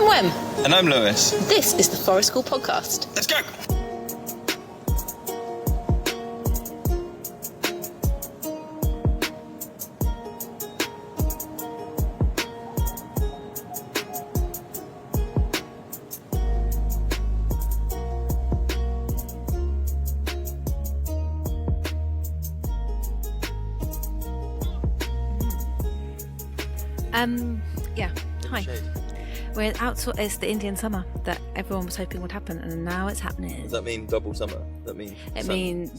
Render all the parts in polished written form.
Wem. And I'm Lewis. This is the Forest School Podcast. Let's go! Yeah. Hi. We're out. It's the Indian summer that everyone was hoping would happen, and now it's happening. Does that mean double summer? That means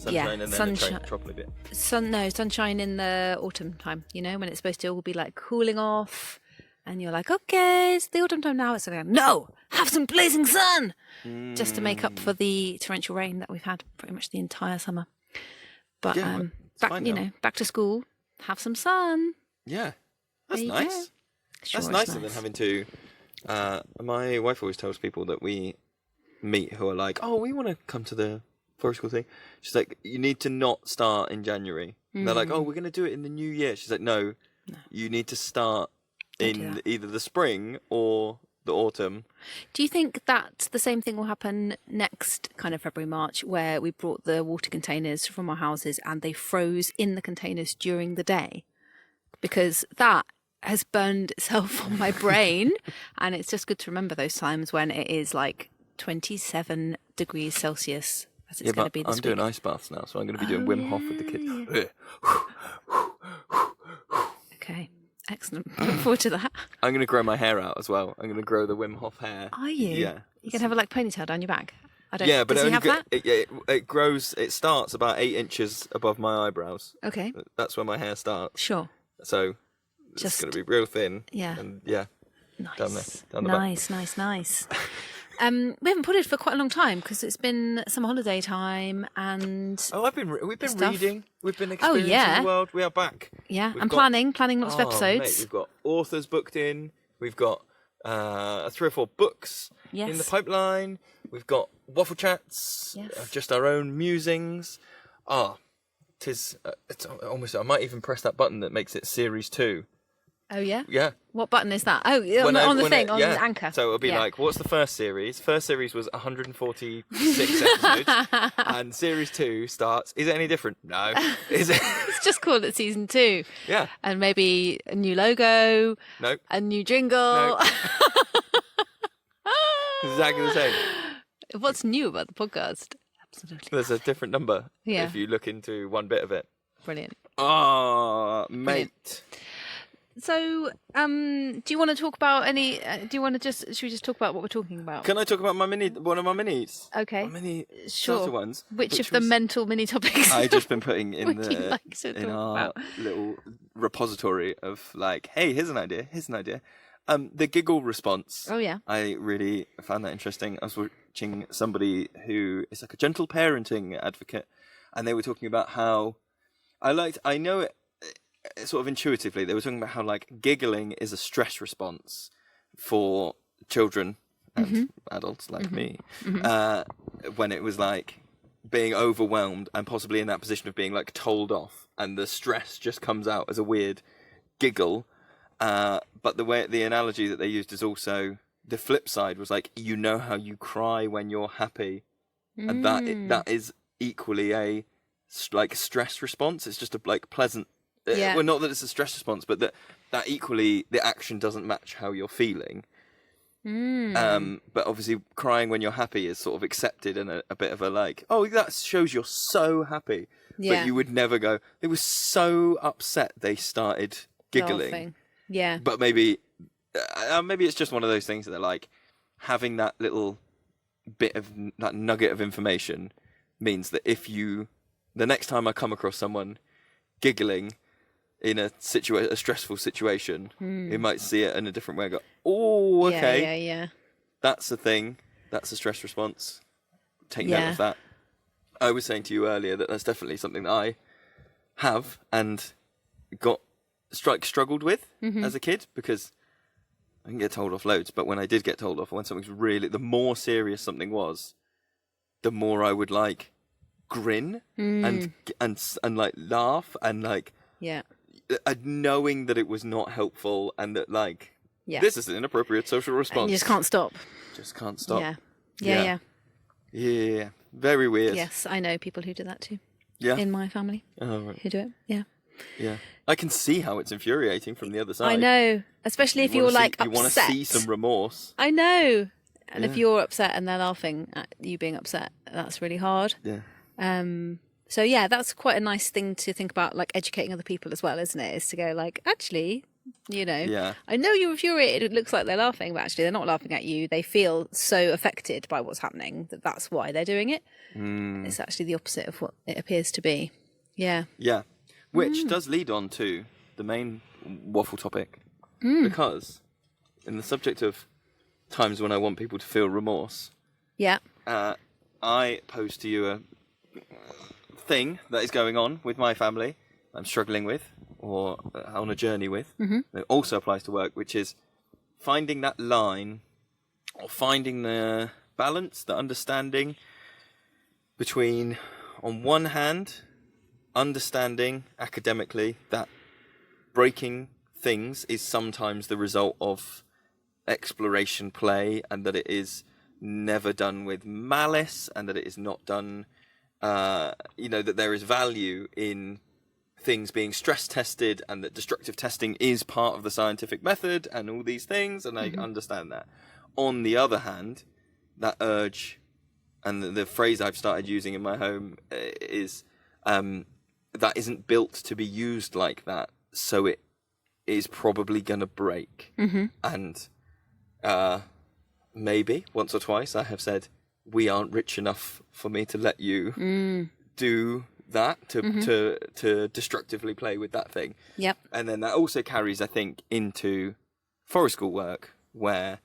sunshine and then a tropical bit. Sunshine in the autumn time. You know, when it's supposed to all be like cooling off, and you're like, okay, it's the autumn time now. It's like, no, have some blazing sun, just to make up for the torrential rain that we've had pretty much the entire summer. But back to school, have some sun. Yeah, that's nice. Sure, that's nicer than having to. My wife always tells people that we meet who are like, oh, we want to come to the forest school thing. She's like, you need to not start in January. They're like, oh, we're going to do it in the new year. She's like, no. You need to start in either the spring or the autumn. Do you think that the same thing will happen next kind of February, March, where we brought the water containers from our houses and they froze in the containers during the day? Because that has burned itself on my brain, and it's just good to remember those times when it is like 27 degrees Celsius as it's going to be this week. I'm doing ice baths now, so I'm going to be doing Wim Hof with the kids. Okay, excellent. Look forward to that. I'm going to grow my hair out as well. I'm going to grow the Wim Hof hair. Are you? Yeah. You're going to have a like ponytail down your back? But does he have that? It grows. It starts about 8 inches above my eyebrows. Okay. That's where my hair starts. Sure. So it's going to be real thin. Yeah. And nice. Down the back. Nice. We haven't put it for quite a long time because it's been summer holiday time and. Oh, we've been reading. We've been experiencing the world. We are back. Yeah, and planning lots of episodes. Mate, we've got authors booked in. We've got 3 or 4 books in the pipeline. We've got waffle chats. Yes. Just our own musings. It's almost. I might even press that button that makes it series 2. Oh yeah. Yeah. What button is that? Oh, on the anchor. So it'll be like, what's the first series? First series was 146 episodes, and series 2 starts. Is it any different? No. Is it? Let's just call it season 2. Yeah. And maybe a new logo. No. A new jingle. No. Exactly the same. What's new about the podcast? Absolutely. There's a different number. Yeah. If you look into one bit of it. Brilliant. Mate. Brilliant. So, do you want to talk about any? Should we just talk about what we're talking about? Can I talk about one of my minis? Okay. My mini sure. ones. Which of the mental mini topics? I've just been putting in our little repository of like, hey, here's an idea. The giggle response. Oh yeah. I really found that interesting. I was watching somebody who is like a gentle parenting advocate, and they were talking about how I know it sort of intuitively. They were talking about how like giggling is a stress response for children and adults like me, when it was like being overwhelmed and possibly in that position of being like told off, and the stress just comes out as a weird giggle. But the analogy that they used is also the flip side was like, you know how you cry when you're happy, and that is equally a like stress response. It's just a like pleasant. Yeah. Well, not that it's a stress response, but that equally the action doesn't match how you're feeling. But obviously, crying when you're happy is sort of accepted and a bit of a like, oh, that shows you're so happy. Yeah. But you would never go, they were so upset they started giggling. Laughing. Yeah. But maybe it's just one of those things that they're like, having that little bit of that nugget of information means that the next time I come across someone giggling in a stressful situation, you might see it in a different way and go, oh, okay. Yeah. That's a thing. That's a stress response. Take note of that. I was saying to you earlier that that's definitely something that I have and struggled with as a kid, because I can get told off loads, but when I did get told off, when something's really, the more serious something was, the more I would like grin and like laugh and like knowing that it was not helpful and that like Yeah. This is an inappropriate social response. And you just can't stop. Just can't stop. Yeah. Yeah. Very weird. Yes, I know people who do that too. Yeah. In my family. Oh, right. Who do it. Yeah. Yeah. I can see how it's infuriating from the other side. I know. Especially if you're like upset. You want to see some remorse. I know. And if you're upset and they're laughing at you being upset, that's really hard. Yeah. So yeah, that's quite a nice thing to think about, like educating other people as well, isn't it? Is to go like, actually, I know you're infuriated. It looks like they're laughing, but actually they're not laughing at you. They feel so affected by what's happening that's why they're doing it. It's actually the opposite of what it appears to be. Yeah. Yeah. Which does lead on to the main waffle topic. Because in the subject of times when I want people to feel remorse, I pose to you a thing that is going on with my family, I'm struggling with, or on a journey with, that also applies to work, which is finding that line, or finding the balance, the understanding between, on one hand, understanding academically that breaking things is sometimes the result of exploration play, and that it is never done with malice, and that it is not done that there is value in things being stress tested, and that destructive testing is part of the scientific method, and all these things, and I understand that. On the other hand, that urge, and the phrase I've started using in my home is that isn't built to be used like that, so it is probably going to break. And maybe once or twice I have said, we aren't rich enough for me to let you do that, to destructively play with that thing. Yep. And then that also carries, I think, into forest school work, where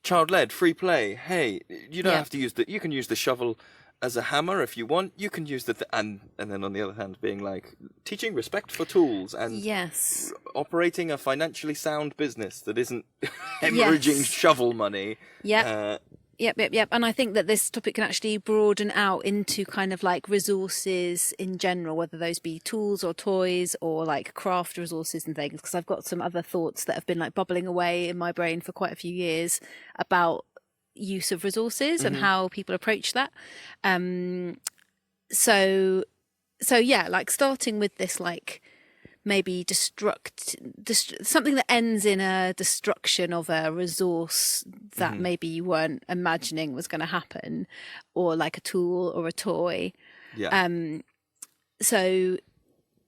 child-led, free play, hey, you don't have to use you can use the shovel as a hammer if you want, you can use and then on the other hand being like, teaching respect for tools, and operating a financially sound business that isn't hemorrhaging shovel money. Yep. And I think that this topic can actually broaden out into kind of like resources in general, whether those be tools or toys or like craft resources and things, because I've got some other thoughts that have been like bubbling away in my brain for quite a few years about use of resources and how people approach that. So yeah, like starting with this, like maybe something that ends in a destruction of a resource that maybe you weren't imagining was going to happen, or like a tool or a toy. So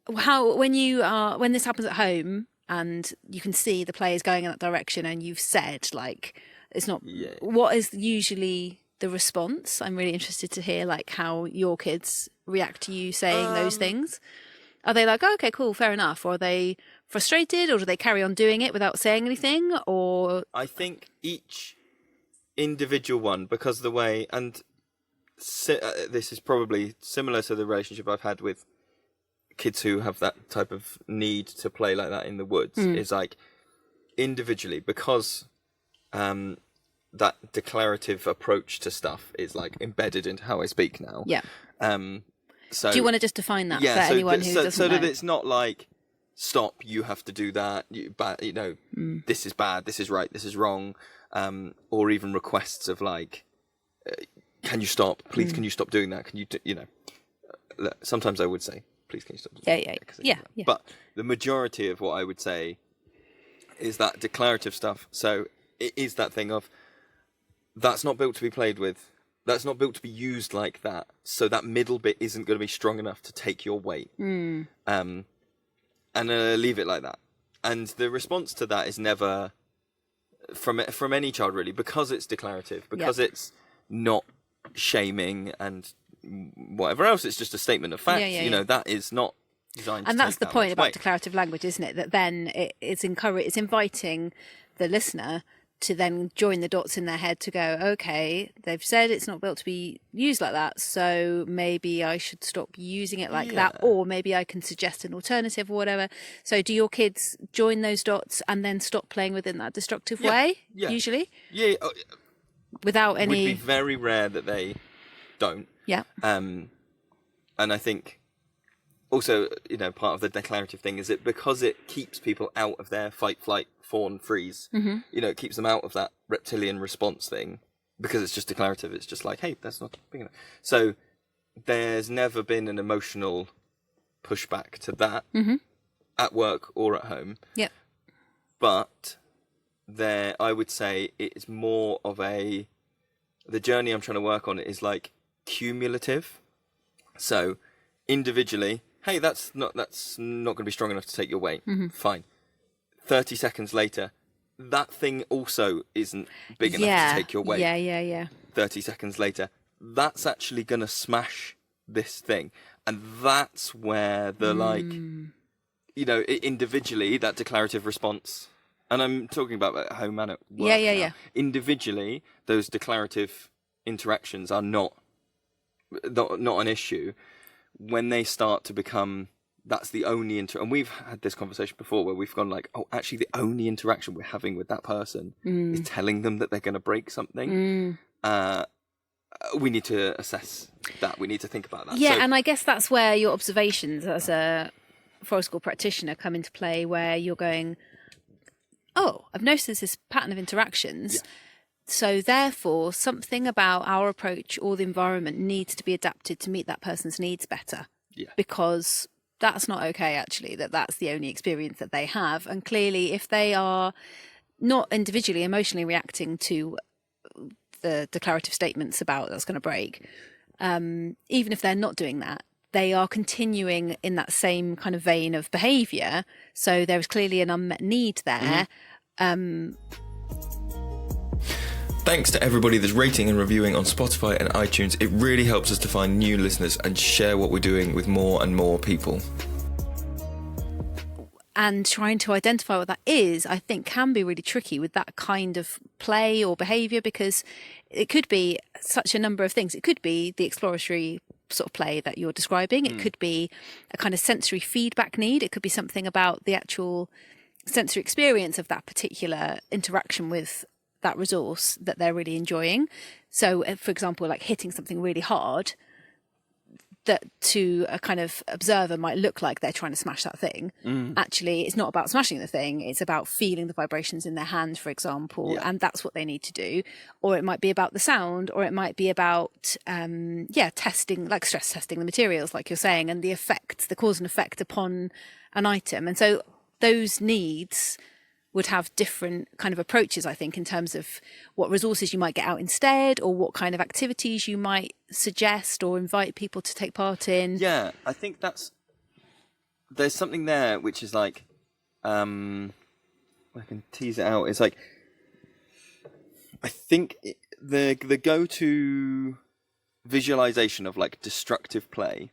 when this happens at home and you can see the players going in that direction, and you've said like it's not, what is usually the response? I'm really interested to hear like how your kids react to you saying those things. Are they like, oh, okay, cool, fair enough? Or are they frustrated, or do they carry on doing it without saying anything? Or I think each individual one, because the way, and this is probably similar to the relationship I've had with kids who have that type of need to play like that in the woods, is like individually, because that declarative approach to stuff is like embedded into how I speak now. So, do you want to just define that for anyone who doesn't know? So that it's not like, stop, you have to do that, this is bad, this is right, this is wrong, or even requests of like, can you stop? Please, can you stop doing that? Can you, sometimes I would say, please, can you stop? Yeah. But the majority of what I would say is that declarative stuff. So it is that thing of, that's not built to be played with. That's not built to be used like that. So that middle bit isn't going to be strong enough to take your weight. And leave it like that. And the response to that is never from any child really, because it's declarative, because it's not shaming and whatever else. It's just a statement of fact. That is not designed. And to that's take the that point much about weight. declarative language, isn't it? That then it's inviting the listener to then join the dots in their head to go, okay, they've said it's not built to be used like that, so maybe I should stop using it like that, or maybe I can suggest an alternative or whatever. So do your kids join those dots and then stop playing within that destructive way, usually? Yeah. Without any... It would be very rare that they don't. Yeah. And I think also, part of the declarative thing is that because it keeps people out of their fight, flight, fawn, freeze, it keeps them out of that reptilian response thing, because it's just declarative. It's just like, hey, that's not big enough. So there's never been an emotional pushback to that at work or at home. Yeah. But I would say it's more of the journey I'm trying to work on is like cumulative. So individually, hey, that's not going to be strong enough to take your weight. Fine. 30 seconds later, that thing also isn't big enough to take your weight. Yeah. 30 seconds later, that's actually going to smash this thing. And that's where the individually, that declarative response, and I'm talking about at home and at work now. Individually, those declarative interactions are not an issue. When they start to become, that's the only and we've had this conversation before where we've gone like, oh, actually the only interaction we're having with that person is telling them that they're going to break something. We need to assess that. We need to think about that. Yeah, and I guess that's where your observations as a forest school practitioner come into play, where you're going, oh, I've noticed this pattern of interactions. Yeah. So therefore, something about our approach or the environment needs to be adapted to meet that person's needs better. Yeah. Because that's not okay, actually, that's the only experience that they have. And clearly, if they are not individually emotionally reacting to the declarative statements about that's going to break, even if they're not doing that, they are continuing in that same kind of vein of behaviour. So there is clearly an unmet need there. Thanks to everybody that's rating and reviewing on Spotify and iTunes. It really helps us to find new listeners and share what we're doing with more and more people. And trying to identify what that is, I think, can be really tricky with that kind of play or behaviour, because it could be such a number of things. It could be the exploratory sort of play that you're describing. It could be a kind of sensory feedback need. It could be something about the actual sensory experience of that particular interaction with that resource that they're really enjoying. So, for example, like hitting something really hard, that to a kind of observer might look like they're trying to smash that thing. Actually, it's not about smashing the thing. It's about feeling the vibrations in their hand, for example, and that's what they need to do. Or it might be about the sound, or it might be about, testing, like stress testing the materials, like you're saying, and the effect, the cause and effect upon an item. And so those needs would have different kind of approaches, I think, in terms of what resources you might get out instead, or what kind of activities you might suggest or invite people to take part in. Yeah, I think there's something there which is like, I can tease it out. It's like, I think the go-to visualization of like destructive play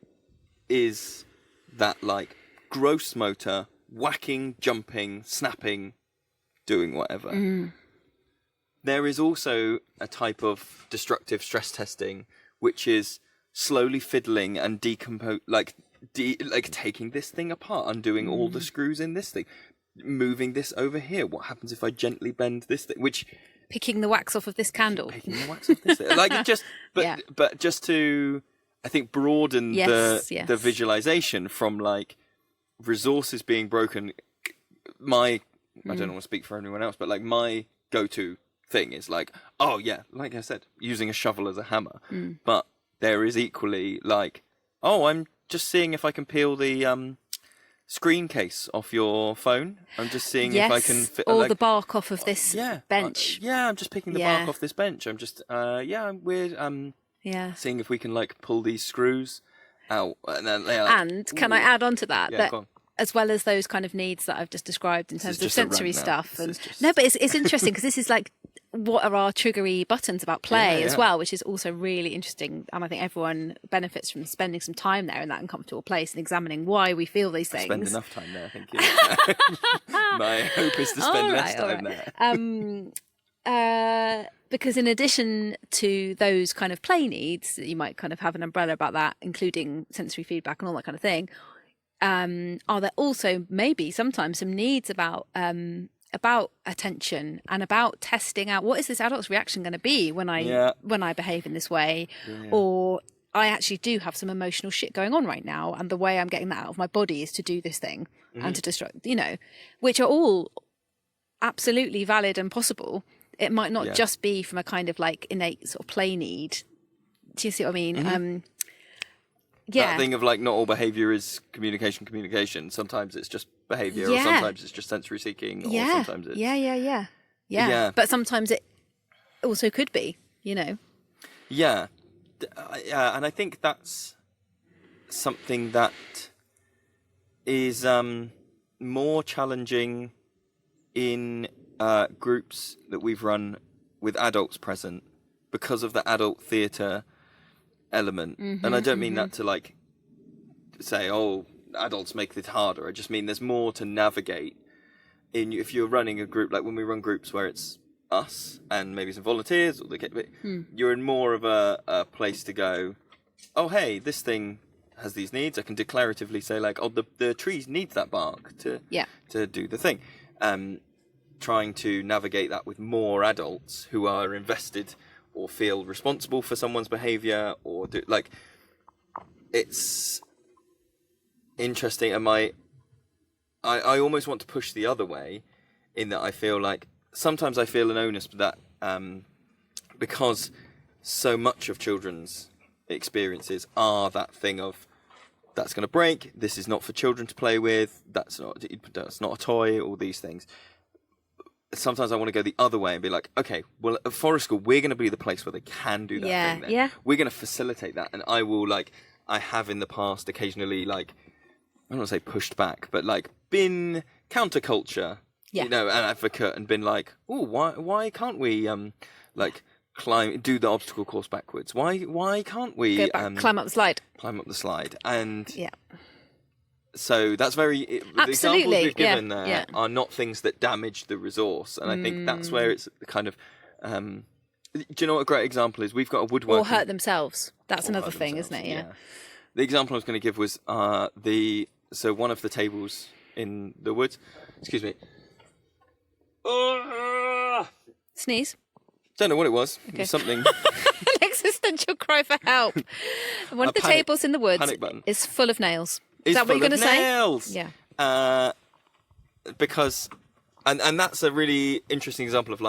is that like gross motor, whacking, jumping, snapping, doing whatever. There is also a type of destructive stress testing which is slowly fiddling and taking this thing apart, undoing all the screws in this thing, moving this over here. What happens if I gently bend this thing? Which picking the wax off of this candle. Picking the wax off this thing. But just to, I think, broaden the visualization from like resources being broken. I don't want to speak for anyone else, but like my go-to thing is like, oh yeah, like I said, using a shovel as a hammer. But there is equally like, oh, I'm just seeing if I can peel the screen case off your phone. I'm just seeing if I can fit or the bark off of this bench. I'm just picking the bark off this bench. I'm just seeing if we can like pull these screws out. And then can I add on to that? Yeah, go on. As well as those kind of needs that I've just described in terms of sensory stuff. No, but it's interesting because this is like, what are our triggery buttons about play as well, which is also really interesting. And I think everyone benefits from spending some time there in that uncomfortable place and examining why we feel these things. Spend enough time there, I think. My hope is to spend less time there. Because in addition to those kind of play needs, you might kind of have an umbrella about that, including sensory feedback and all that kind of thing. Are there also maybe sometimes some needs about attention and about testing out what is this adult's reaction going to be when I behave in this way, or I actually do have some emotional shit going on right now, and the way I'm getting that out of my body is to do this thing and to distract, which are all absolutely valid and possible. It might not just be from a kind of like innate sort of play need. Do you see what I mean? That thing of like not all behaviour is communication. Sometimes it's just behaviour, or sometimes it's just sensory seeking, or sometimes it's... Yeah. But sometimes it also could be, Yeah. Yeah, and I think that's something that is more challenging in groups that we've run with adults present because of the adult theatre element. And I don't mean that to like say, oh, adults make it harder. I just mean there's more to navigate if you're running a group, like when we run groups where it's us and maybe some volunteers, or you're in more of a place to go, oh, hey, this thing has these needs. I can declaratively say like, oh, the trees need that bark to do the thing. Trying to navigate that with more adults who are invested or feel responsible for someone's behaviour, or it's interesting. And I almost want to push the other way, in that I feel like sometimes I feel an onus for that, because so much of children's experiences are that thing of, that's going to break, this is not for children to play with, that's not a toy, all these things. Sometimes I want to go the other way and be like, okay, well, at Forest School, we're going to be the place where they can do that thing then. Yeah. We're going to facilitate that. And I will, I have in the past occasionally, I don't want to say pushed back, but, been counterculture, an advocate, and been like, oh, why can't we, do the obstacle course backwards? Why can't we... climb up the slide. Climb up the slide. And... Yeah. So that's the examples we've given there are not things that damage the resource, and I think that's where it's kind of. Do you know what a great example is? We've got a woodworking... Or hurt themselves. That's another thing, isn't it? Yeah. The example I was going to give was one of the tables in the woods. Excuse me. Sneeze. Don't know what it was. Okay. It was something. An existential cry for help. One of the tables in the woods is full of nails. Is that what you're going to say? Yeah. Because, and that's a really interesting example of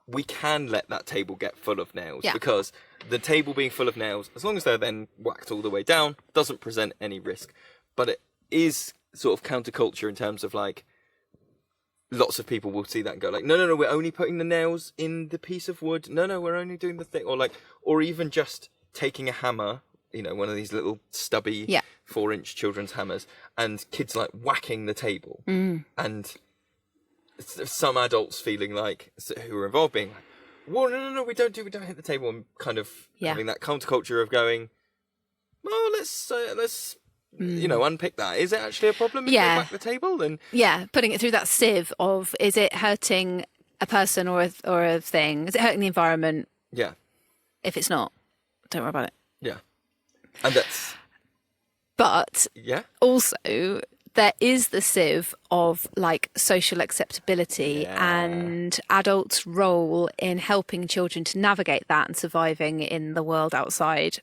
we can let that table get full of nails, because the table being full of nails, as long as they're then whacked all the way down, doesn't present any risk. But it is sort of counterculture in terms of lots of people will see that and go no, we're only putting the nails in the piece of wood. No, we're only doing the thing, or even just taking a hammer. One of these little stubby 4-inch children's hammers, and kids whacking the table. And some adults feeling who are involved being well, no, we don't hit the table, and kind of having that counterculture of going, well, let's unpick that. Is it actually a problem if they whack the table? And putting it through that sieve of, is it hurting a person or a thing? Is it hurting the environment? Yeah. If it's not, don't worry about it. Yeah. And that's... But also there is the sieve of social acceptability and adults' role in helping children to navigate that and surviving in the world outside.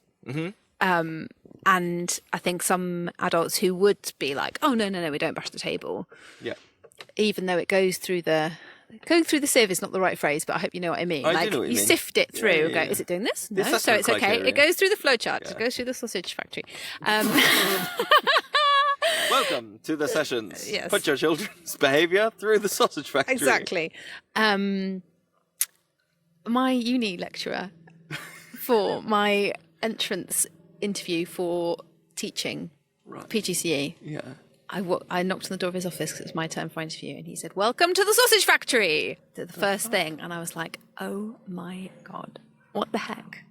And I think some adults who would be like, oh, no, we don't brush the table. Yeah. Even though it goes through the... Going through the sieve is not the right phrase, but I hope you know what I mean. I do know what you mean. Sift it through and go, is it doing this? No, so it's okay. Criteria. It goes through the flowchart. It goes through the sausage factory. Welcome to the sessions. Yes. Put your children's behaviour through the sausage factory. Exactly. My uni lecturer for my entrance interview for teaching PGCE. Yeah. I knocked on the door of his office because it was my turn for interview, and he said, "Welcome to the sausage factory." The first thing, and I was like, "Oh my god, what the heck?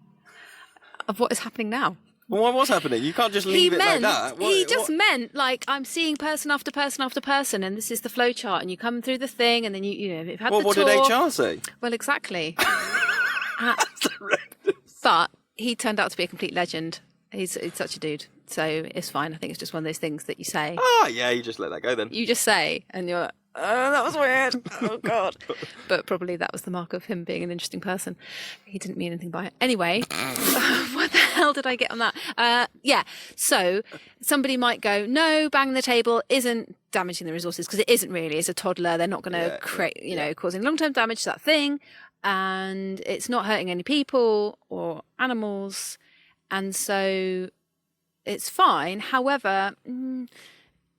Of what is happening now?" Well, what was happening? You can't just leave it like that. He just meant I'm seeing person after person after person, and this is the flow chart, and you come through the thing, and then you've had the tour. What did HR say? Well, exactly. But he turned out to be a complete legend. He's such a dude. So it's fine. I think it's just one of those things that you say. Ah, yeah, you just let that go then. You just say, and you're, That was weird. Oh, God. But probably that was the mark of him being an interesting person. He didn't mean anything by it. Anyway, what the hell did I get on that? Yeah. So somebody might go, no, bang the table isn't damaging the resources, because it isn't really. It's a toddler. They're not going to create, causing long-term damage to that thing. And it's not hurting any people or animals. And so it's fine. However,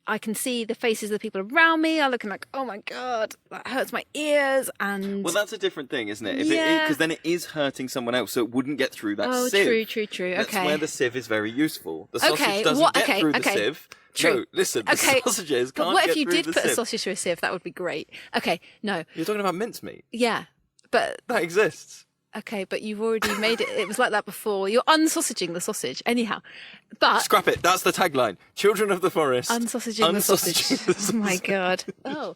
I can see the faces of the people around me are looking like, oh my God, that hurts my ears. And well, that's a different thing, isn't it? Yeah. Because then it is hurting someone else, so it wouldn't get through that sieve. True. That's Okay. where the sieve is very useful. The sausage Okay, doesn't get through the sieve. True. No, listen, the sausages But can't what get if you through did the put a sieve. sausage through a sieve? That would be great. Okay, no. You're talking about mincemeat. Yeah, but That exists. okay, but you've already made it. It was like that before. You're unsausaging the sausage. Anyhow, but Scrap it. That's the tagline. Children of the forest. unsausaging the sausage. Oh my God. Oh.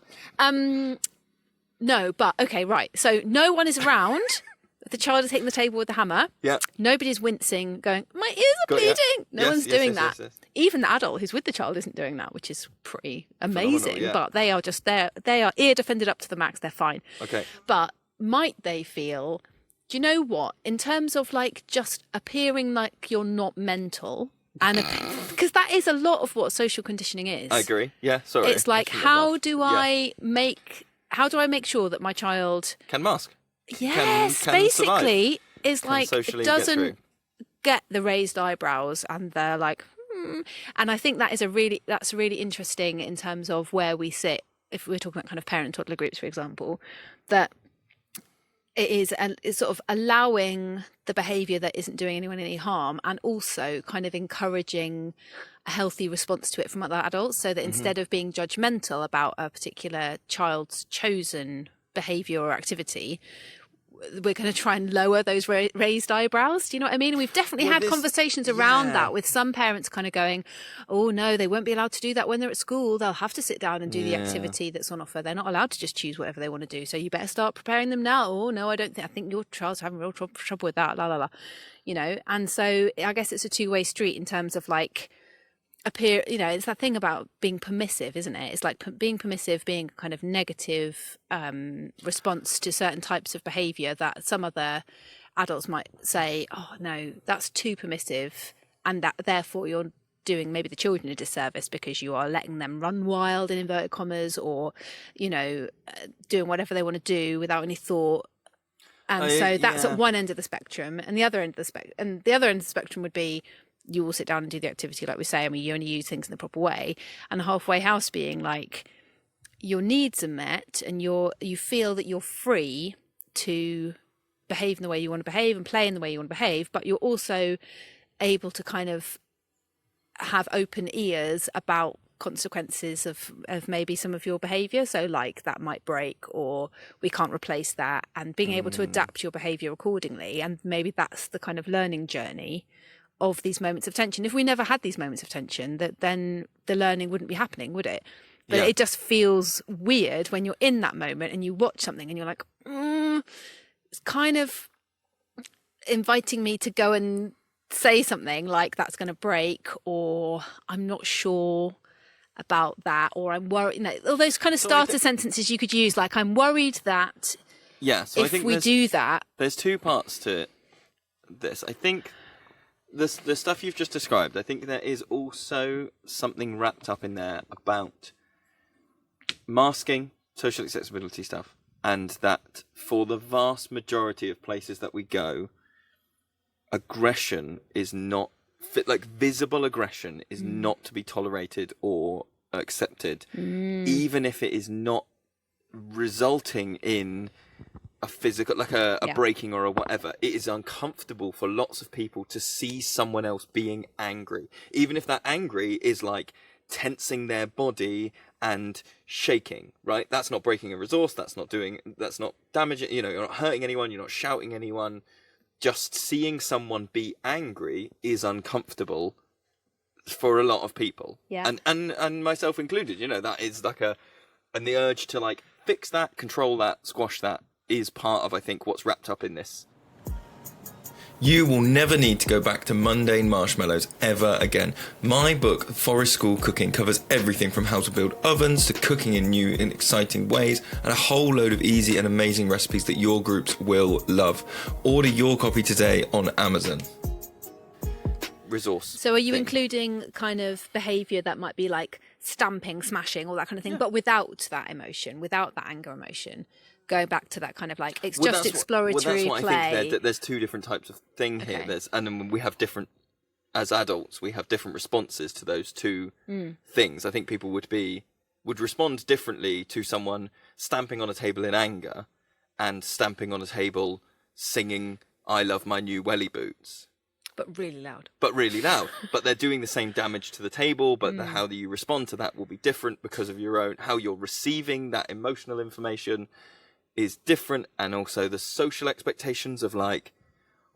No, but okay, right. So no one is around. The child is hitting the table with the hammer. Yeah. Nobody's wincing, going, my ears are Got ya. bleeding. No Yes, one's yes, doing yes, that. yes. Even the adult who's with the child isn't doing that, which is pretty amazing. yeah. But they are just there. They are ear defended up to the max. They're fine. Okay. But might they feel, do you know what? In terms of like just appearing like you're not mental, and because that is a lot of what social conditioning is. I agree. Yeah, sorry. It's like, how do I make sure that my child, Can mask. yes, can basically, is like, socially it get doesn't through. get the raised eyebrows, and they're like, and I think that's really interesting in terms of where we sit. If we're talking about kind of parent toddler groups, for example, that it's sort of allowing the behaviour that isn't doing anyone any harm, and also kind of encouraging a healthy response to it from other adults, so that instead of being judgmental about a particular child's chosen behaviour or activity, we're going to try and lower those raised eyebrows. Do you know what I mean? And we've definitely had conversations around that, with some parents kind of going, oh no, they won't be allowed to do that when they're at school. They'll have to sit down and do the activity that's on offer. They're not allowed to just choose whatever they want to do. So you better start preparing them now. Oh no, I think your child's having real trouble with that. La la la. And so I guess it's a two-way street in terms of like, it's that thing about being permissive, isn't it? It's like being permissive, being a kind of negative response to certain types of behaviour that some other adults might say, oh no, that's too permissive, and that therefore you're doing maybe the children a disservice because you are letting them run wild in inverted commas, or doing whatever they want to do without any thought. And so that's at one end of the spectrum, and the other end of the spectrum would be, you will sit down and do the activity like we say, and you only use things in the proper way. And the halfway house being like, your needs are met, and you feel that you're free to behave in the way you want to behave and play in the way you want to behave, but you're also able to kind of have open ears about consequences of maybe some of your behaviour. So like, that might break, or we can't replace that, and being able to adapt your behaviour accordingly. And maybe that's the kind of learning journey of these moments of tension. If we never had these moments of tension, then the learning wouldn't be happening, would it? But it just feels weird when you're in that moment and you watch something and you're like, it's kind of inviting me to go and say something like, that's going to break, or I'm not sure about that, or I'm worried. All those kind of starter sentences you could use, like, I'm worried that so if I think we do that. There's two parts to this. I think the stuff you've just described, I think there is also something wrapped up in there about masking, social accessibility stuff, and that for the vast majority of places that we go, aggression is not visible aggression is not to be tolerated or accepted, even if it is not resulting in a physical, like a breaking or a whatever. It is uncomfortable for lots of people to see someone else being angry, even if that angry is like tensing their body and shaking, right? That's not breaking a resource. That's not damaging, you're not hurting anyone. You're not shouting anyone. Just seeing someone be angry is uncomfortable for a lot of people. Yeah. And myself included, that is like and the urge to like fix that, control that, squash that is part of, I think, what's wrapped up in this. You will never need to go back to mundane marshmallows ever again. My book, Forest School Cooking, covers everything from how to build ovens to cooking in new and exciting ways, and a whole load of easy and amazing recipes that your groups will love. Order your copy today on Amazon. Resource. So are you thing. including kind of behaviour that might be like stamping, smashing, all that kind of thing, but without that emotion, without that anger emotion? Going back to that kind of like, it's just exploratory that's what play. I think there's two different types of thing here. Okay. And then we have different, as adults, we have different responses to those two things. I think people would respond differently to someone stamping on a table in anger and stamping on a table singing "I love my new welly boots." But really loud. But they're doing the same damage to the table, but how you respond to that will be different because of how you're receiving that emotional information is different. And also the social expectations of like,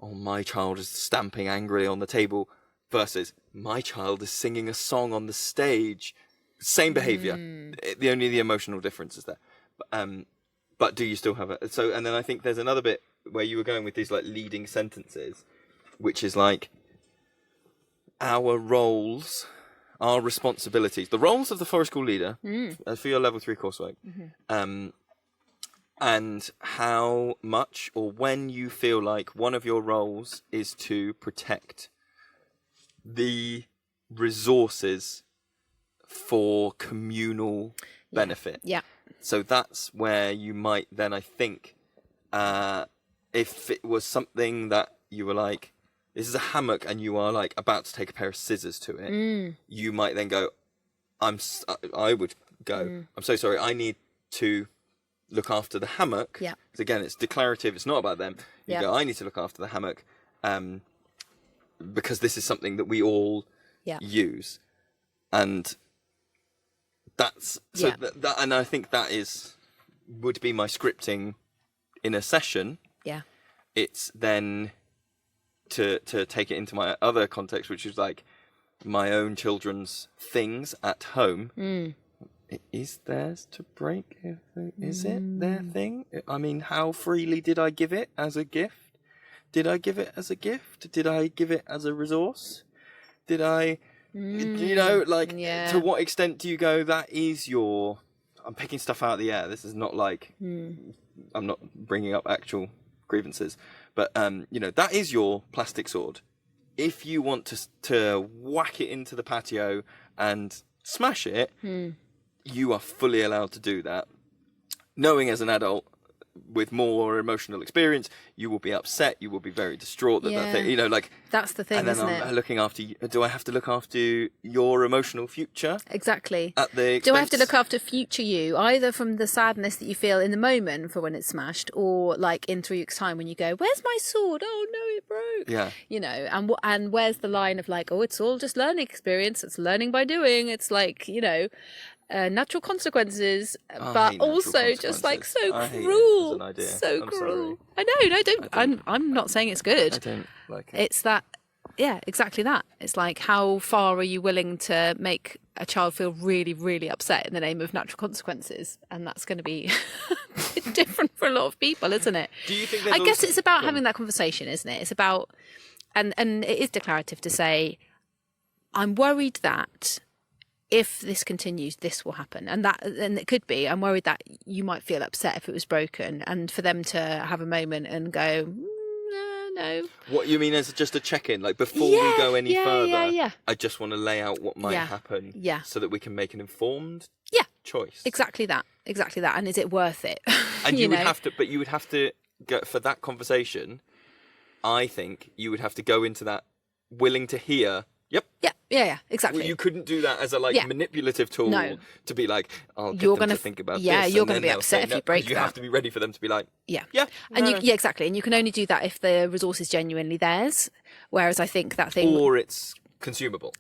oh, my child is stamping angrily on the table versus my child is singing a song on the stage. Same behaviour. The emotional difference is there. But do you still have it? So, and then I think there's another bit where you were going with these like leading sentences, which is like our roles, our responsibilities, the roles of the Forest School leader for your level 3 coursework, and how much or when you feel like one of your roles is to protect the resources for communal benefit. Yeah. So that's where you might then, I think, if it was something that you were like, this is a hammock and you are like about to take a pair of scissors to it, you might then go, I would go, I'm so sorry, I need to look after the hammock. Yeah. Because again, it's declarative, it's not about them. You go, I need to look after the hammock because this is something that we all use. And that's, so that, and I think that would be my scripting in a session. Yeah. It's then to take it into my other context, which is like my own children's things at home. It is theirs to break. Is it their thing? I mean, how freely did I give it as a gift? Did I give it as a gift? Did I give it as a resource? Did I, to what extent do you go, that is your, I'm picking stuff out of the air. This is not like, I'm not bringing up actual grievances, but that is your plastic sword. If you want to whack it into the patio and smash it, you are fully allowed to do that. Knowing as an adult with more emotional experience, you will be upset, you will be very distraught that thing, that's the thing, and then isn't I'm it? looking after you. Do I have to look after your emotional future? Exactly. At the Do I have to expense- look after future you, either from the sadness that you feel in the moment for when it's smashed, or like in 3 weeks' time when you go, "Where's my sword? Oh no, it broke." Yeah. And where's the line of like, "Oh, it's all just learning experience. It's learning by doing." It's like natural consequences, I but hate natural also just like so consequences. I hate it cruel, as an idea. so I'm cruel. sorry. I know, no, don't. I'm not saying it's good. I don't like it. It's that, yeah, exactly that. It's like, how far are you willing to make a child feel really, really upset in the name of natural consequences? And that's going to be different for a lot of people, isn't it? Do you think I guess it's about having that conversation, isn't it? It's about, and it is declarative to say, I'm worried that if this continues, this will happen. And it could be, I'm worried that you might feel upset if it was broken, and for them to have a moment and go, no. What you mean as just a check-in, like before we go any further? Yeah. I just want to lay out what might happen, so that we can make an informed choice. Exactly that. And is it worth it? And you would have to go for that conversation. I think you would have to go into that willing to hear. Yep. Yeah, exactly. Well, you couldn't do that as a manipulative tool to be like, I'll get them to think about this. Yeah, you're going to and be then upset they'll if say you break no, that. You have to be ready for them to be like, exactly. And you can only do that if the resource is genuinely theirs. Whereas I think that thing, or it's consumable,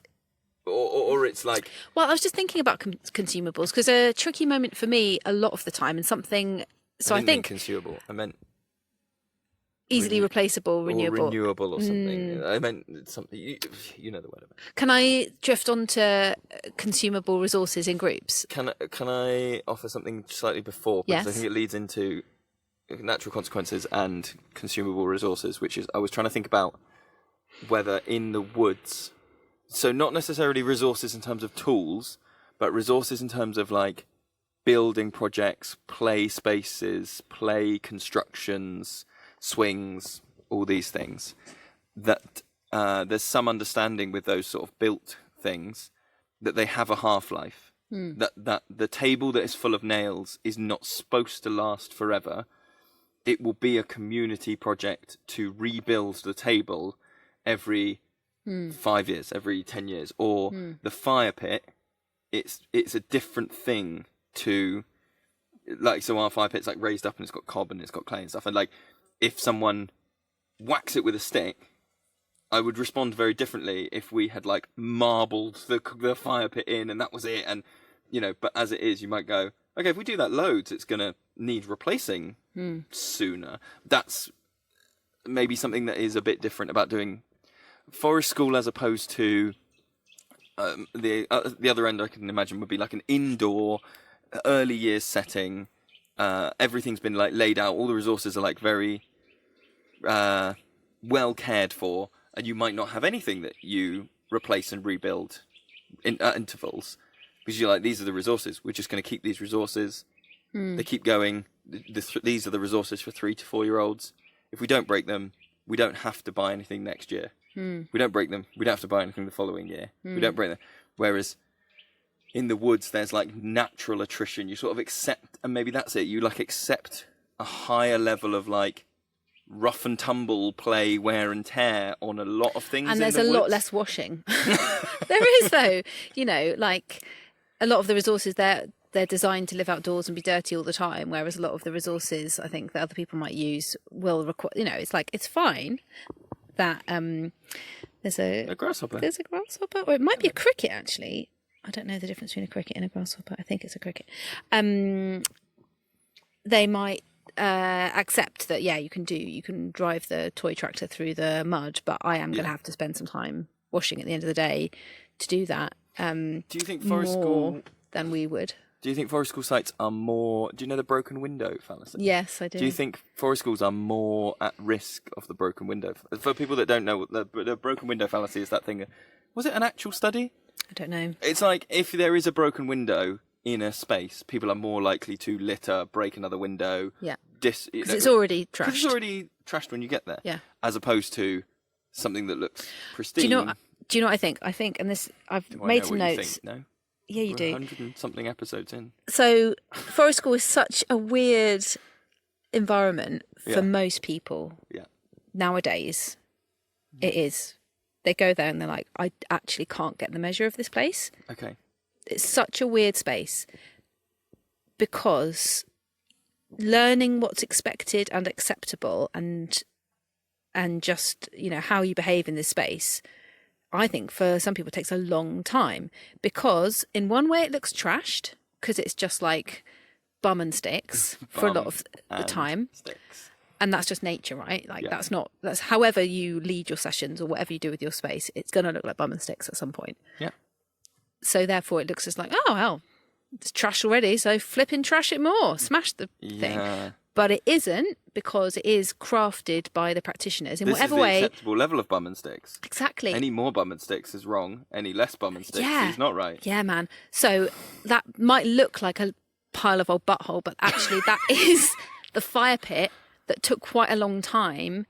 or it's like. Well, I was just thinking about consumables, because a tricky moment for me a lot of the time, and something. So I didn't think mean consumable. I meant easily replaceable, renewable. Or renewable or something. I meant something. You know the word of it. Can I drift on to consumable resources in groups? Can I offer something slightly before? Because I Yes. think it leads into natural consequences and consumable resources, which is I was trying to think about whether in the woods, so not necessarily resources in terms of tools, but resources in terms of like building projects, play spaces, play constructions, swings, all these things, that there's some understanding with those sort of built things that they have a half-life. That the table that is full of nails is not supposed to last forever. It will be a community project to rebuild the table every 5 years, every 10 years. Or the fire pit, it's a different thing to, like, so our fire pit's like raised up and it's got cob and it's got clay and stuff. And like, if someone whacks it with a stick, I would respond very differently if we had like marbled the fire pit in and that was it. And, you know, but as it is, you might go, okay, if we do that loads, it's going to need replacing sooner. That's maybe something that is a bit different about doing forest school as opposed to the other end I can imagine would be like an indoor early years setting. Everything's been like laid out. All the resources are like very well cared for. And you might not have anything that you replace and rebuild in intervals, because you're like, these are the resources. We're just going to keep these resources. They keep going. These are the resources for 3 to 4 year olds. If we don't break them, we don't have to buy anything next year. We don't break them, we don't have to buy anything the following year. We don't break them. Whereas in the woods, there's like natural attrition. You sort of accept, and maybe that's it. You like accept a higher level of like rough and tumble play, wear and tear on a lot of things. And there's a lot less washing. There is, though. You know, like a lot of the resources they're designed to live outdoors and be dirty all the time, whereas a lot of the resources I think that other people might use will require, you know, it's like, it's fine that there's a grasshopper. There's a grasshopper, or it might be a cricket actually. I don't know the difference between a cricket and a grasshopper. I think it's a cricket. They might accept that, yeah, you can drive the toy tractor through the mud, but I am going to have to spend some time washing at the end of the day to do that. Do you think forest school than we would? Do you think forest school sites are more? Do you know the broken window fallacy? Yes, I do. Do you think forest schools are more at risk of the broken window? For people that don't know, the broken window fallacy is that thing. Was it an actual study? I don't know. It's like if there is a broken window in a space, people are more likely to litter, break another window. Yeah. Because it's already trashed. It's already trashed when you get there. Yeah. As opposed to something that looks pristine. Do you know what I think? I think, and this, I've made some notes. No? Yeah, you do. 100 and something episodes in. So, forest school is such a weird environment for most people nowadays. It is. They go there and they're like, I actually can't get the measure of this place. Okay. It's such a weird space because learning what's expected and acceptable and just, you know, how you behave in this space, I think for some people takes a long time, because in one way it looks trashed because it's just like bum and sticks for a lot of the time. Sticks. And that's just nature, right? Like that's however you lead your sessions or whatever you do with your space, it's going to look like bum and sticks at some point. Yeah. So therefore it looks just like, oh, well, it's trash already, so flipping trash it more, smash the thing. But it isn't, because it is crafted by the practitioners in whatever way. This is the acceptable level of bum and sticks. Exactly. Any more bum and sticks is wrong. Any less bum and sticks is not right. Yeah, man. So that might look like a pile of old butthole, but actually that is the fire pit that took quite a long time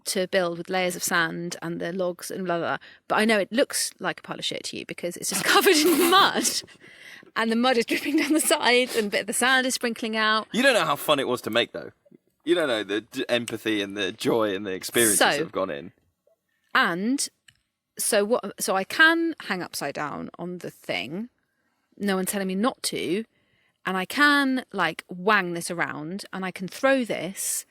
to build with layers of sand and the logs and blah, blah, blah. But I know it looks like a pile of shit to you because it's just covered in mud. And the mud is dripping down the sides and a bit of the sand is sprinkling out. You don't know how fun it was to make, though. You don't know the empathy and the joy and the experiences that have gone in. And so I can hang upside down on the thing. No one's telling me not to. And I can, like, wang this around and I can throw this,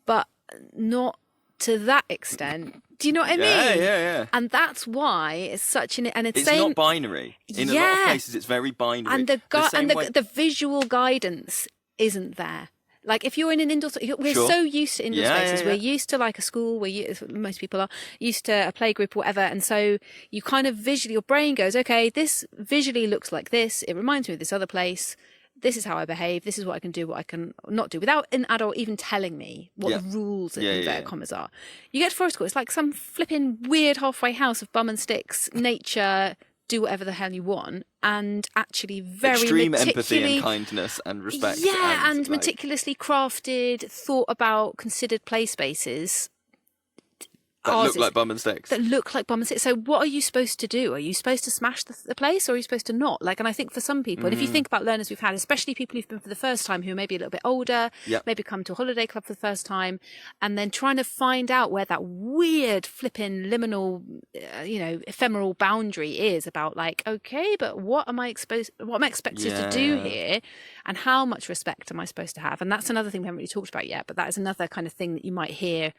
but not to that extent. Do you know what I mean? Yeah. And that's why it's such an... And it's not binary. In a lot of places, it's very binary. And the visual guidance isn't there. Like, if you're in an indoor... We're so used to indoor spaces. Yeah. We're used to, like, a school. Most people are used to a playgroup or whatever. And so you kind of visually... Your brain goes, okay, this visually looks like this. It reminds me of this other place. this is how I behave, this is what I can do, what I can not do, without an adult even telling me what Yeah. the rules in Yeah, inverted commas are. You get to forest school, it's like some flipping weird halfway house of bum and sticks, nature, do whatever the hell you want, and actually very Extreme empathy meticulously, and kindness and respect. yeah, and like, meticulously crafted, thought about, considered play spaces that ours look is- like bum and sticks. that look like bum and sticks. So what are you supposed to do? Are you supposed to smash the place, or are you supposed to not? Like, and I think for some people, and if you think about learners we've had, especially people who've been for the first time, who are maybe a little bit older, Yep. maybe come to a holiday club for the first time, and then trying to find out where that weird flipping liminal, ephemeral boundary is about, like, okay, but what am I expected to do Yeah. here, and how much respect am I supposed to have? And that's another thing we haven't really talked about yet, but that is another kind of thing that you might hear,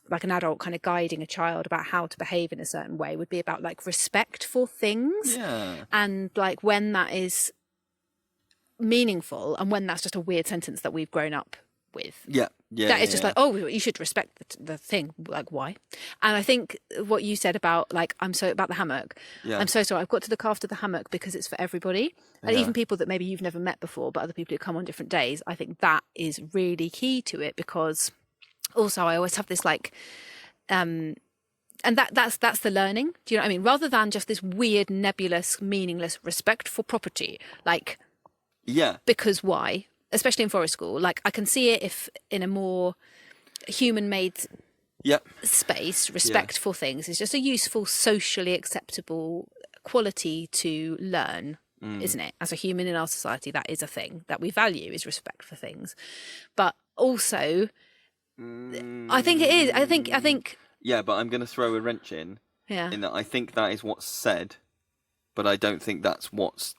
like an adult kind of guiding a child about how to behave in a certain way, would be about like respect for things, Yeah. and like when that is meaningful and when that's just a weird sentence that we've grown up with. Yeah. Yeah. That is yeah, just yeah. like, oh, you should respect the thing. Like, why? And I think what you said about, like, about the hammock. Yeah. I'm so sorry. I've got to look after the hammock because it's for everybody. And Yeah. even people that maybe you've never met before, but other people who come on different days. I think that is really key to it, because also I always have this like, and that's the learning. Do you know what I mean? Rather than just this weird, nebulous, meaningless respect for property, like, Yeah. because why? Especially in forest school, like I can see it if in a more human-made Yeah. space, respect for things is just a useful, socially acceptable quality to learn, isn't it? As a human in our society, that is a thing that we value, is respect for things. But also, I think it is. I think. Yeah, but I'm going to throw a wrench in Yeah. that I think that is what's said, but I don't think that's what's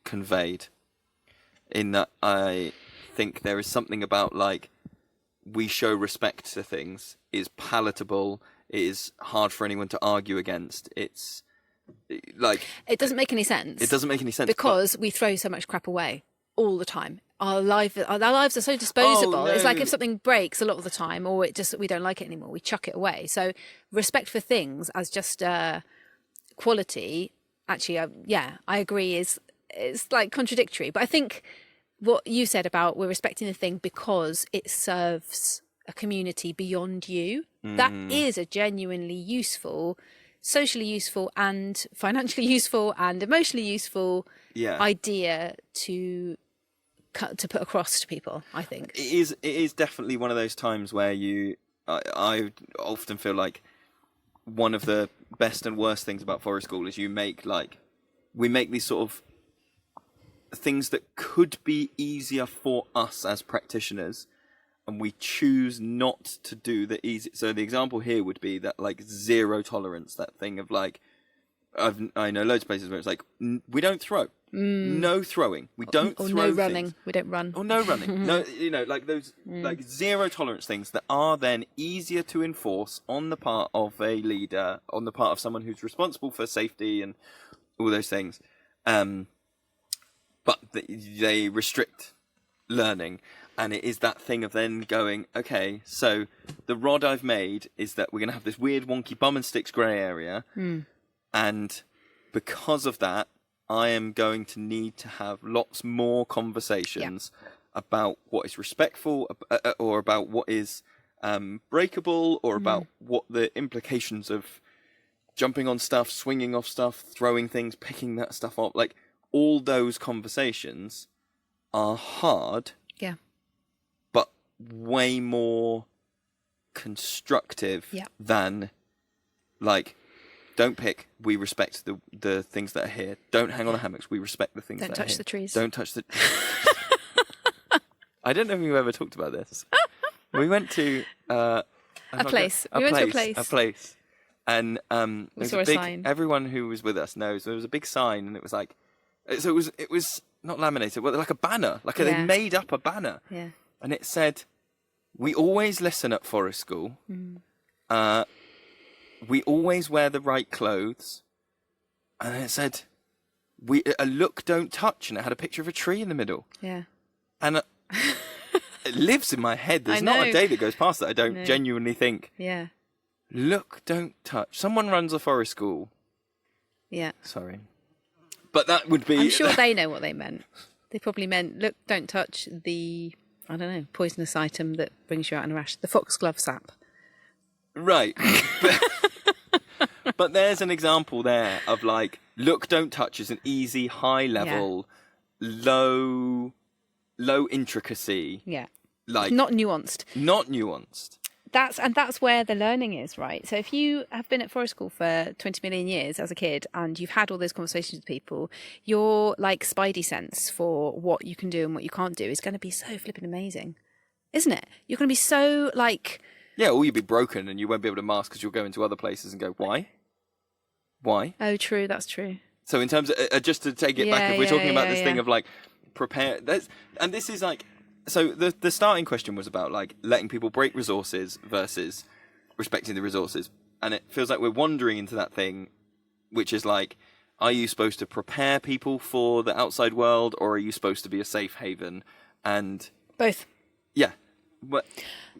conveyed. In that I think there is something about, like, we show respect to things is palatable, it is hard for anyone to argue against. It's like, It doesn't make any sense. it doesn't make any sense because we throw so much crap away all the time. Our lives are so disposable. Oh, It's like no. if something breaks a lot of the time, or we don't like it anymore, we chuck it away. So respect for things as just quality, actually, I agree, it's like contradictory. But I think what you said about we're respecting the thing because it serves a community beyond you, that is a genuinely useful, socially useful and financially useful and emotionally useful Yeah. idea to put across to people, I think. It is definitely one of those times where I often feel like one of the best and worst things about forest school is we make these sort of things that could be easier for us as practitioners, and we choose not to do the easy. So the example here would be that, like, zero tolerance, that thing of, like, I know loads of places where it's like, we don't throw. No throwing. We don't Or throw no things. running. We don't run. Or no running. No, like those, like, zero tolerance things that are then easier to enforce on the part of a leader, on the part of someone who's responsible for safety and all those things. But they restrict learning. And it is that thing of then going, okay, so the rod I've made is that we're going to have this weird, wonky bum and sticks grey area. And because of that, I am going to need to have lots more conversations about what is respectful, or about what is breakable, or about what the implications of jumping on stuff, swinging off stuff, throwing things, picking that stuff up. Like, all those conversations are hard, but way more constructive than, like, don't pick, we respect the things that are here. Don't hang on the hammocks, we respect the things that are here. Don't touch the trees. Don't touch the... I don't know if we've ever talked about this. We went to... A place. And We saw a sign. Everyone who was with us knows there was a big sign, and it was like... So it was not laminated, but like a banner. Like they made up a banner. Yeah. And it said, we always listen at forest school. We always wear the right clothes. And it said, a look, don't touch. And it had a picture of a tree in the middle. Yeah. And it lives in my head. There's I not know. a day that goes past that I don't genuinely think, Yeah. look, don't touch. Someone runs a forest school. Yeah. Sorry. But that would be... I'm sure they know what they meant. They probably meant, look, don't touch the, I don't know, poisonous item that brings you out in a rash. The foxglove sap. Right. But there's an example there of like, look, don't touch is an easy, high level, low intricacy. Yeah. Like Not nuanced. Not nuanced. That's where the learning is, right? So if you have been at forest school for 20 million years as a kid and you've had all those conversations with people, your like spidey sense for what you can do and what you can't do is going to be so flipping amazing, isn't it? You're going to be so like... Yeah, or you'll be broken and you won't be able to mask because you'll go into other places and go, why? Oh, true, that's true. So in terms of, just to take it back, if we're talking about this thing of like, prepare... And this is like... So the starting question was about like letting people break resources versus respecting the resources. And it feels like we're wandering into that thing, which is like, are you supposed to prepare people for the outside world or are you supposed to be a safe haven? And both. Yeah. But,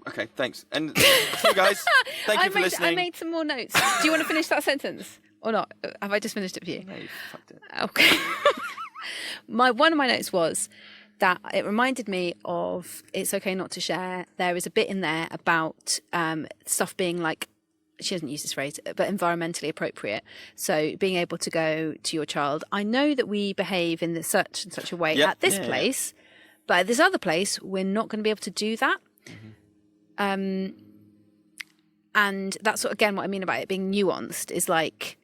okay, thanks. And so guys, thank you for listening. I made some more notes. Do you want to finish that sentence or not? Have I just finished it for you? No, you fucked it. Okay. One of my notes was that it reminded me of It's Okay Not to Share. There is a bit in there about stuff being like, she doesn't use this phrase, but environmentally appropriate. So being able to go to your child, I know that we behave in such and such a way at this place, but at this other place, we're not going to be able to do that. Mm-hmm. And that's again what I mean about it being nuanced is like,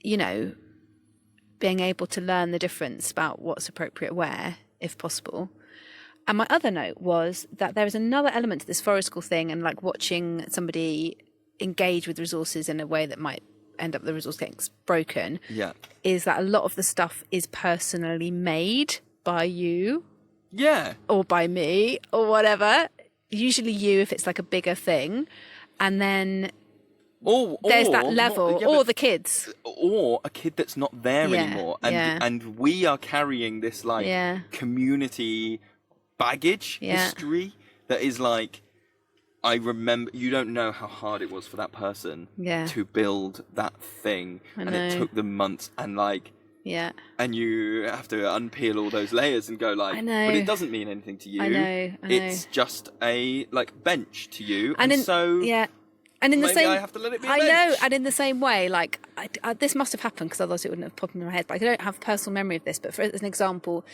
you know, being able to learn the difference about what's appropriate where, if possible. And my other note was that there is another element to this forest school thing and like watching somebody engage with resources in a way that might end up the resource getting broken. Yeah. Is that a lot of the stuff is personally made by you. Yeah. Or by me or whatever. Usually you if it's like a bigger thing. And then there's that level, or the kids. Or a kid that's not there anymore. And we are carrying this like community baggage, history that is like, I remember, you don't know how hard it was for that person to build that thing. And it took them months and like, and you have to unpeel all those layers and go like, but it doesn't mean anything to you. I know. It's just a like bench to you. And and in the same, I have to let it be. I know, and in the same way, like this must have happened because otherwise it wouldn't have popped in my head. But I don't have personal memory of this. But for as an example,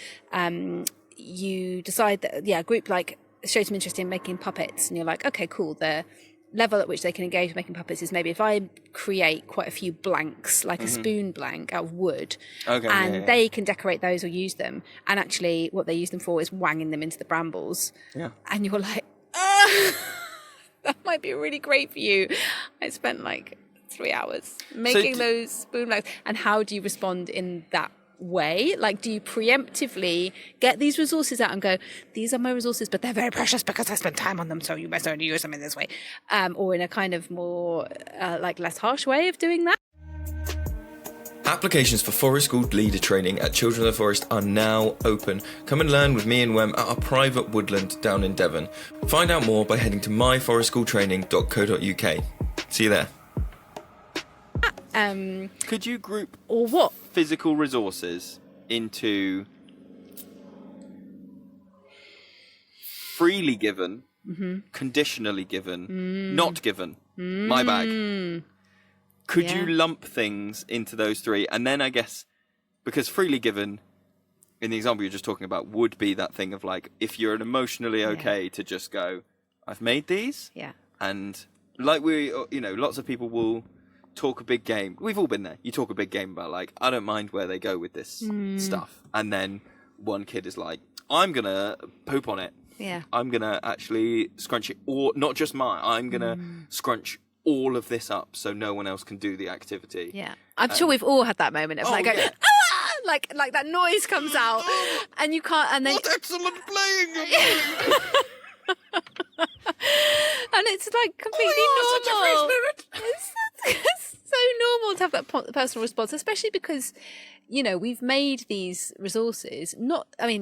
you decide that a group like shows some interest in making puppets, and you're like, okay, cool. The level at which they can engage with making puppets is maybe if I create quite a few blanks, like a spoon blank out of wood, and they can decorate those or use them. And actually, what they use them for is wanging them into the brambles. Yeah, and you're like, that might be really great for you. I spent like 3 hours making those spoon bags. And how do you respond in that way? Like, do you preemptively get these resources out and go, these are my resources, but they're very precious because I spent time on them, so you must only use them in this way? Or in a kind of more, like, less harsh way of doing that? Applications for Forest School leader training at Children of the Forest are now open. Come and learn with me and Wem at our private woodland down in Devon. Find out more by heading to myforestschooltraining.co.uk. See you there. Could you group or what physical resources into freely given, conditionally given, not given, my bag? Could you lump things into those three? And then I guess, because freely given, in the example you're just talking about, would be that thing of like, if you're emotionally okay to just go, I've made these. Yeah. And like lots of people will talk a big game. We've all been there. You talk a big game about like, I don't mind where they go with this stuff. And then one kid is like, I'm going to poop on it. Yeah. I'm going to actually scrunch it. Or not just mine. I'm going to scrunch all of this up so no one else can do the activity. Yeah. I'm sure we've all had that moment of like, like that noise comes out and you can't, and then... What excellent playing! And it's like completely normal. It's so normal to have that personal response, especially because we've made these resources,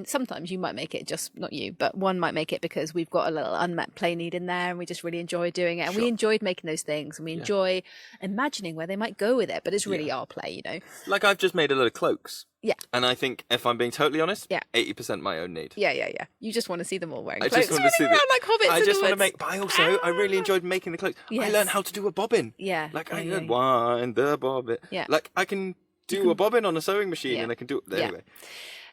sometimes you might make it, just not you, but one might make it because we've got a little unmet play need in there and we just really enjoy doing it. And we enjoyed making those things and we enjoy imagining where they might go with it, but it's really our play, Like I've just made a load of cloaks. Yeah. And I think, if I'm being totally honest, 80% my own need. Yeah. You just want to see them all wearing cloaks. I just want to see them like hobbits. I just want to make, but I really enjoyed making the cloaks. Yes. I learned how to do a bobbin. Yeah. Like I could wind the bobbin. Yeah. Like I can do a bobbin on a sewing machine and I can do it anyway.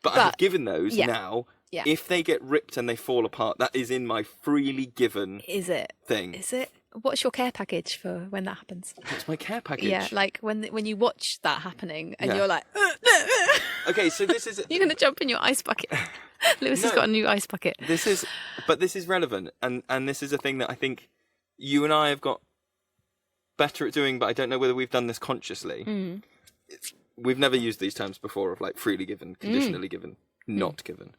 But I have given those now. Yeah. If they get ripped and they fall apart, that is in my freely given thing. Is it? What's your care package for when that happens? What's my care package? Yeah, like when you watch that happening and you're like, okay, so this is you're going to jump in your ice bucket. Lewis has got a new ice bucket. This is relevant, and this is a thing that I think you and I have got better at doing, but I don't know whether we've done this consciously. We've never used these terms before of like freely given, conditionally given, not given.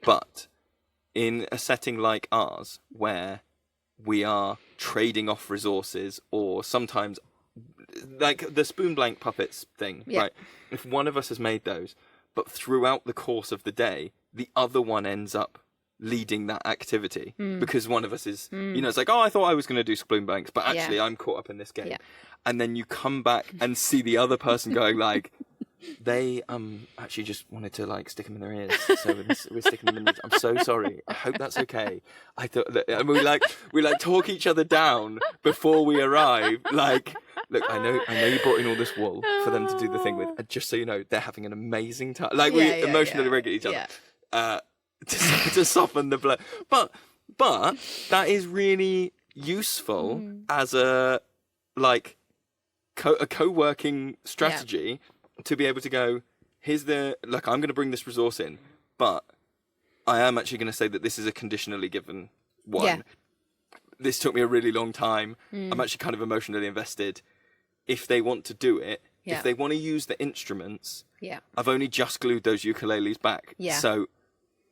But in a setting like ours, where we are trading off resources, or sometimes like the spoon blank puppets thing, right? If one of us has made those, but throughout the course of the day, the other one ends up leading that activity because one of us is, it's like, oh, I thought I was going to do spoon blanks, but actually I'm caught up in this game. Yeah. And then you come back and see the other person going like, they actually just wanted to like stick them in their ears, so we're sticking them in the ears. I'm so sorry. I hope that's okay. I thought that, and we talk each other down before we arrive. Like, look, I know you brought in all this wool for them to do the thing with, and just so you know, they're having an amazing time. Like we emotionally regulate each other to soften the blow. But that is really useful as a co-working strategy. To be able to go, I'm going to bring this resource in, but I am actually going to say that this is a conditionally given one. Yeah. This took me a really long time. I'm actually kind of emotionally invested. If they want to do it, if they want to use the instruments, I've only just glued those ukuleles back. Yeah. So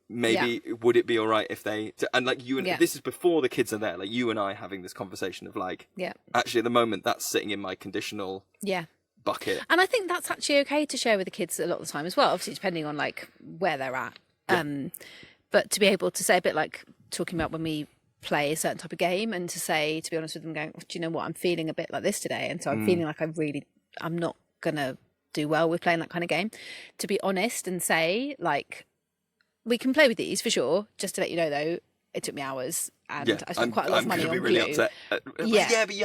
maybe would it be all right if they, and like you and this is before the kids are there, like you and I having this conversation of like, actually at the moment that's sitting in my conditional bucket. And I think that's actually okay to share with the kids a lot of the time as well, obviously depending on like where they're at. But to be able to say a bit like talking about when we play a certain type of game, and to say, to be honest with them, going, do you know what, I'm feeling a bit like this today, and so I'm feeling like I'm not gonna do well with playing that kind of game. To be honest and say like, we can play with these for sure, just to let you know though, it took me hours and I spent quite a lot of money on glue. Upset. But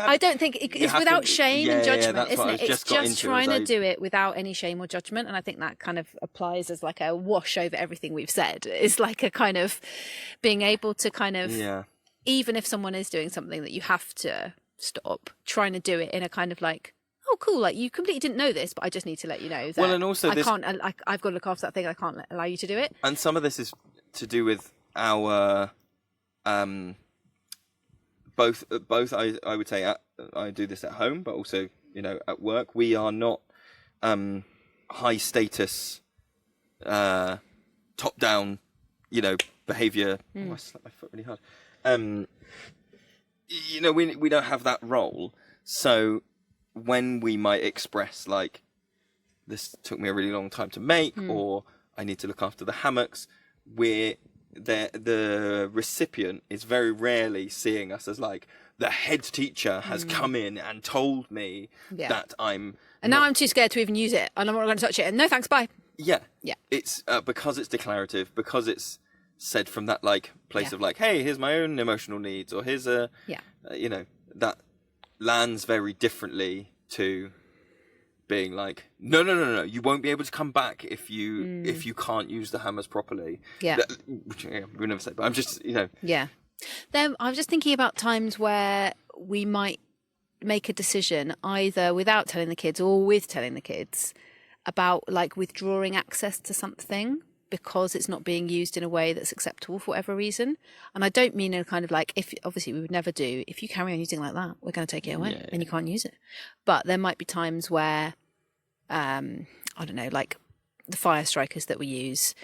I don't think it's without shame and judgment, isn't it? It's just trying to do it without any shame or judgment, and I think that kind of applies as like a wash over everything we've said. It's like a kind of being able to kind of, even if someone is doing something that you have to stop, trying to do it in a kind of like, oh cool, like you completely didn't know this, but I just need to let you know that and also I've got to look after that thing, I can't allow you to do it. And some of this is to do with our both I would say I do this at home, but also at work. We are not high status top down behavior. I slapped my foot really hard. We don't have that role, so when we might express like, this took me a really long time to make, or I need to look after the hammocks, the recipient is very rarely seeing us as like, the head teacher has come in and told me that now I'm too scared to even use it, and I'm not going to touch it, and no thanks, bye. It's because it's declarative, because it's said from that like place of like, hey, here's my own emotional needs, or here's that lands very differently to being like, no, you won't be able to come back if you can't use the hammers properly. Which we never say, but I'm just Then I was just thinking about times where we might make a decision either without telling the kids or with telling the kids about like withdrawing access to something because it's not being used in a way that's acceptable for whatever reason. And I don't mean in a kind of like, if obviously we would never do, if you carry on using it like that, we're going to take it away and you can't use it. But there might be times where I don't know, like the fire strikers that we use,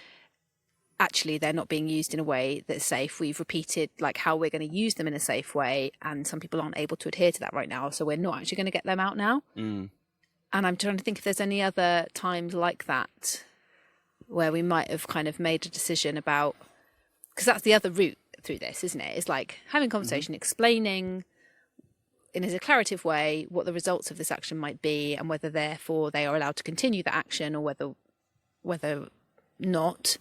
actually they're not being used in a way that's safe. We've repeated like how we're going to use them in a safe way, and some people aren't able to adhere to that right now, so we're not actually going to get them out now. And I'm trying to think if there's any other times like that where we might have kind of made a decision about, because that's the other route through this, isn't it? It's like having conversation, explaining in a declarative way what the results of this action might be and whether therefore they are allowed to continue the action or whether not.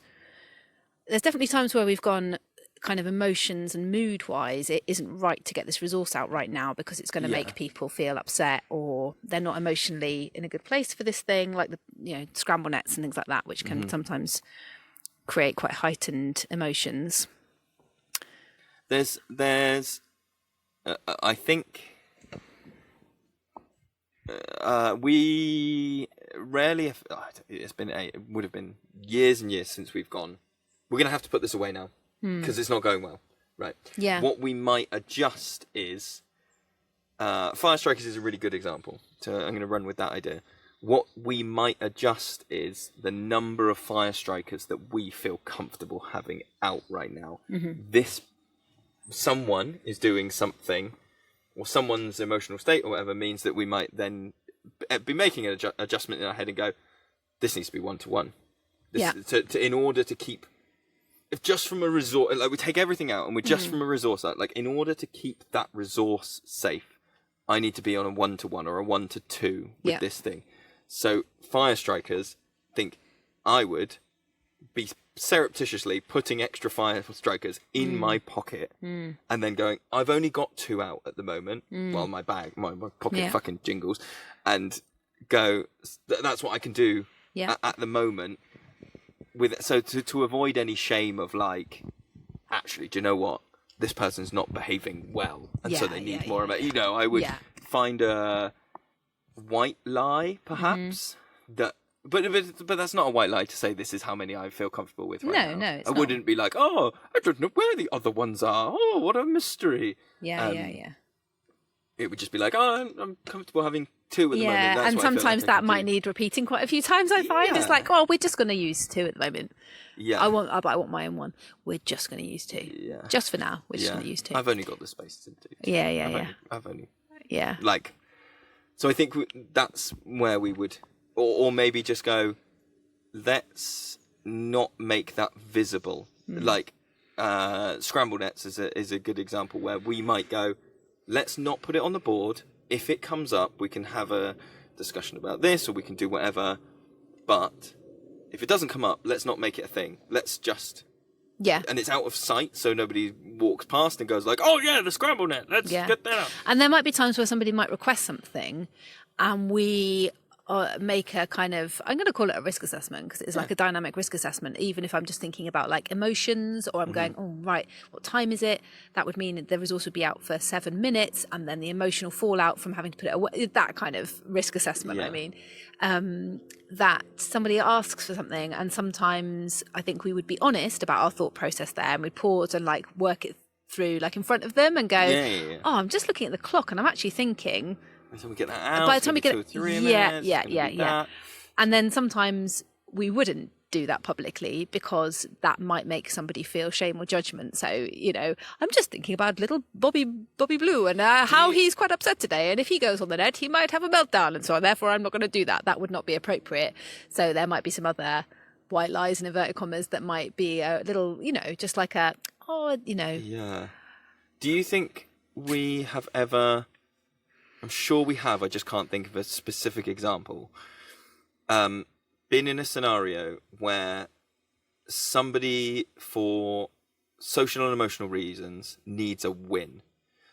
There's definitely times where we've gone kind of emotions and mood wise, it isn't right to get this resource out right now because it's going to make people feel upset or they're not emotionally in a good place for this thing, like the scramble nets and things like that, which can sometimes create quite heightened emotions. There's I think we rarely have, it would have been years and years since we've gone, we're going to have to put this away now because it's not going well, right? Yeah. What we might adjust is, fire strikers is a really good example. So I'm going to run with that idea. What we might adjust is the number of fire strikers that we feel comfortable having out right now. Someone is doing something, or someone's emotional state or whatever means that we might then be making an adjustment in our head and go, this needs to be one-to-one. In order to keep, if just from a resource, like we take everything out and we're just from a resource out, like in order to keep that resource safe, I need to be on a 1-to-1 or a 1-to-2 with this thing. So fire strikers think I would be surreptitiously putting extra fire strikers in my pocket and then going, I've only got 2 out at the moment while my pocket fucking jingles, and go, that's what I can do at the moment. So to avoid any shame of like, actually, do you know what? This person's not behaving well, and so they need more of it. I would find a white lie, perhaps, that. But that's not a white lie to say this is how many I feel comfortable with right now. No, it's I wouldn't be like, oh, I don't know where the other ones are. Oh, what a mystery. Yeah. It would just be like, oh, I'm comfortable having 2 at the moment. Yeah, and sometimes that might need repeating quite a few times, I find. It's like, oh, we're just going to use 2 at the moment. Yeah. I want my own one. We're just going to use 2. Yeah. Just for now, we're just going to use 2. I've only got the space to do 2. I've only. Yeah. Like, so I think that's where we would, or maybe just go, let's not make that visible. Like, scramble nets is a good example where we might go, let's not put it on the board. If it comes up, we can have a discussion about this, or we can do whatever. But if it doesn't come up, let's not make it a thing. Let's just... Yeah. And it's out of sight, so nobody walks past and goes like, oh yeah, the scramble net, let's get that up. And there might be times where somebody might request something and we make a kind of, I'm going to call it a risk assessment because it's like a dynamic risk assessment, even if I'm just thinking about like emotions, or I'm going, oh, right, what time is it? That would mean the resource would be out for 7 minutes, and then the emotional fallout from having to put it away, that kind of risk assessment, I mean. That somebody asks for something, and sometimes I think we would be honest about our thought process there, and we'd pause and like work it through like in front of them and go, oh, I'm just looking at the clock and I'm actually thinking, by the time we get that out, by the time we get 2 or 3 minutes, yeah. And then sometimes we wouldn't do that publicly because that might make somebody feel shame or judgment. So, I'm just thinking about little Bobby Blue and how he's quite upset today. And if he goes on the net, he might have a meltdown and so on. Therefore, I'm not going to do that. That would not be appropriate. So there might be some other white lies in inverted commas that might be a little, just like a, Yeah. Do you think we have ever... I'm sure we have, I just can't think of a specific example. Been in a scenario where somebody, for social and emotional reasons, needs a win.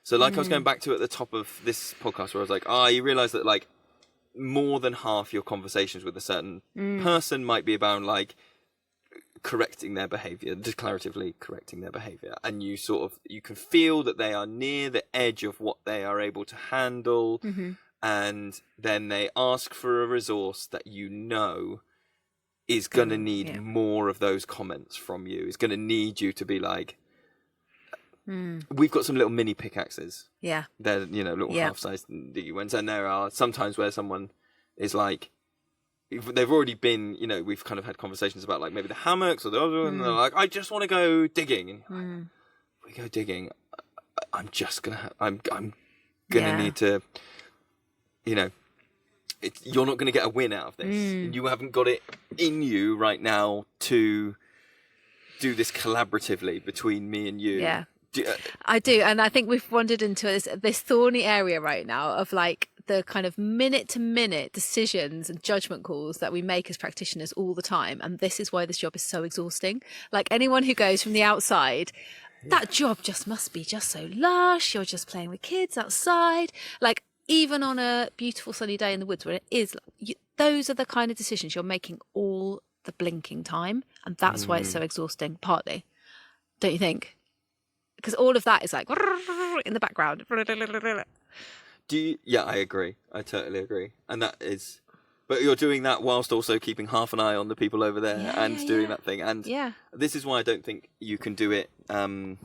So like I was going back to at the top of this podcast where I was like, you realise that like more than half your conversations with a certain person might be about like correcting their behaviour, declaratively correcting their behaviour, and you can feel that they are near the edge of what they are able to handle, and then they ask for a resource that is going to need more of those comments from you. It's going to need you to be like, we've got some little mini pickaxes. Yeah. They're, little half-sized diggy ones, and there are sometimes where someone is like, they've already been, we've kind of had conversations about like maybe the hammocks or the other, and they're like, I just want to go digging. And we go digging. I'm just gonna, I'm gonna need to, you're not going to get a win out of this. And you haven't got it in you right now to do this collaboratively between me and you. Yeah. I do, and I think we've wandered into this thorny area right now of like the kind of minute-to-minute decisions and judgment calls that we make as practitioners all the time, and this is why this job is so exhausting. Like anyone who goes from the outside, that job just must be just so lush. You're just playing with kids outside, like even on a beautiful sunny day in the woods where it is. Those are the kind of decisions you're making all the blinking time, and that's why it's so exhausting. Partly, don't you think? Because all of that is like in the background. Yeah, I agree. I totally agree. And that is, but you're doing that whilst also keeping half an eye on the people over there doing that thing. And this is why I don't think you can do it. I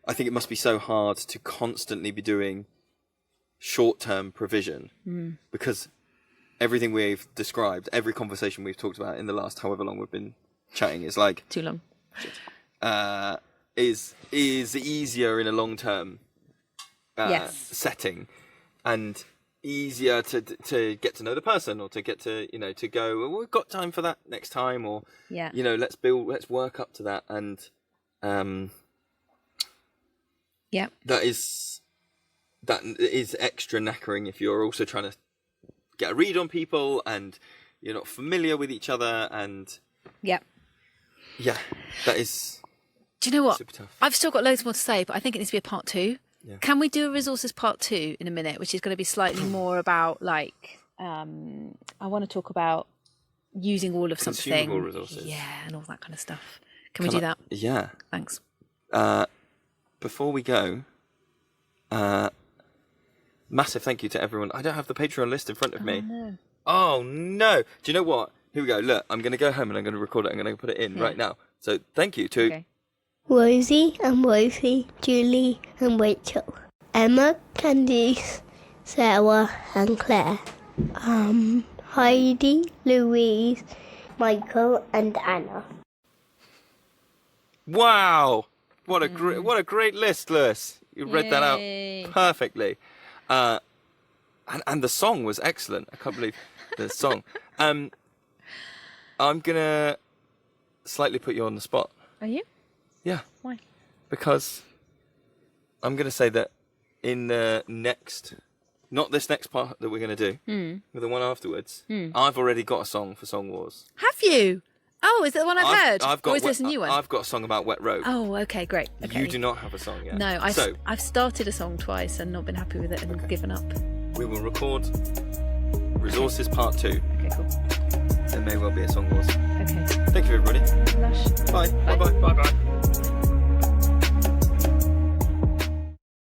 think it must be so hard to constantly be doing short-term provision because everything we've described, every conversation we've talked about in the last however long we've been chatting is like too long. Is easier in a long-term setting, and easier to get to know the person, or to get to to go, well, we've got time for that next time, or let's work up to that, and that is extra knackering if you're also trying to get a read on people and you're not familiar with each other, and that is. Do you know what? I've still got loads more to say, but I think it needs to be a part 2. Yeah. Can we do a resources part 2 in a minute, which is going to be slightly more about like, I want to talk about using all of something. Consumable resources. Yeah, and all that kind of stuff. Can we do that? Yeah. Thanks. Before we go, massive thank you to everyone. I don't have the Patreon list in front of me. No. Oh, no. Do you know what? Here we go. Look, I'm going to go home and I'm going to record it. I'm going to put it in right now. So thank you to... Rosie and Rosie, Julie and Rachel, Emma, Candice, Sarah and Claire, Heidi, Louise, Michael and Anna. Wow! What a great list, Lewis. You read that out perfectly. And the song was excellent. I can't believe the song. I'm gonna slightly put you on the spot. Are you? Yeah. Why? Because I'm going to say that in the next, not this next part that we're going to do, but the one afterwards, I've already got a song for Song Wars. Have you? Oh, is it the one I've heard? Or is this a new one? I've got a song about Wet Rope. Oh, okay, great. Okay. You do not have a song yet. No, I've started a song twice and not been happy with it and given up. We will record Resources Part 2. Okay, cool. There may well be a Song Wars. Okay. Thank you, everybody. Lush. Bye. Bye-bye. Bye-bye.